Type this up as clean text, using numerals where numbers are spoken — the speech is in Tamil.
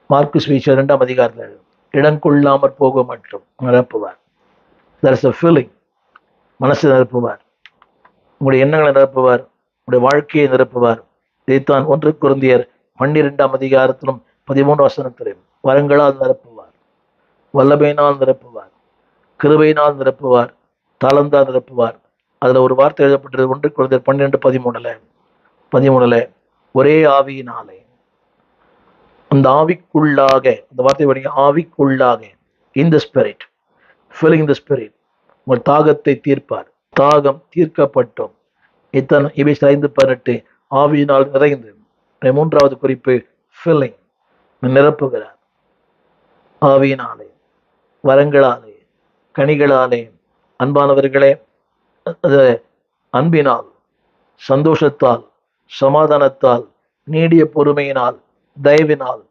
மார்க்கு ஸ்பீச்சர் 2ஆம் அதிகாரத்தில் இடங்கொள்ளாமற் போக மற்றும் நிரப்புவார். there is a filling. மனசை நிரப்புவார், உங்களுடைய எண்ணங்களை நிரப்புவார், உங்களுடைய வாழ்க்கையை நிரப்புவார். இதைத்தான் 1 கொரிந்தியர் 12ஆம் அதிகாரத்திலும் 13 வசனத்திலும் வரங்களால் நிரப்புவார், வல்லமையினால் நிரப்புவார், கிருபையினால் நிரப்புவார், தாளந்தால் நிரப்புவார். அதுல ஒரு வார்த்தை எழுதப்பட்டது 1 கொரிந்தியர் 12:13 ஒரே ஆவியினாலே, அந்த ஆவிக்குள்ளாக, அந்த வார்த்தை படிங்க, ஆவிக்குள்ளாக, in the spirit, filling the spirit, உங்கள் தாகத்தை தீர்ப்பார். தாகம் தீர்க்கப்பட்டோம். இத்தனை எபேசியர் 5:18 ஆவியினால் நிறைந்து. 3வது குறிப்பு ஃபில்லிங், நிரப்புகிறார். ஆவியினாலே, வரங்களாலே, கனிகளாலே. அன்பானவர்களே, அன்பினால், சந்தோஷத்தால், சமாதானத்தால், நீடிய பொறுமையினால், தயவினால்,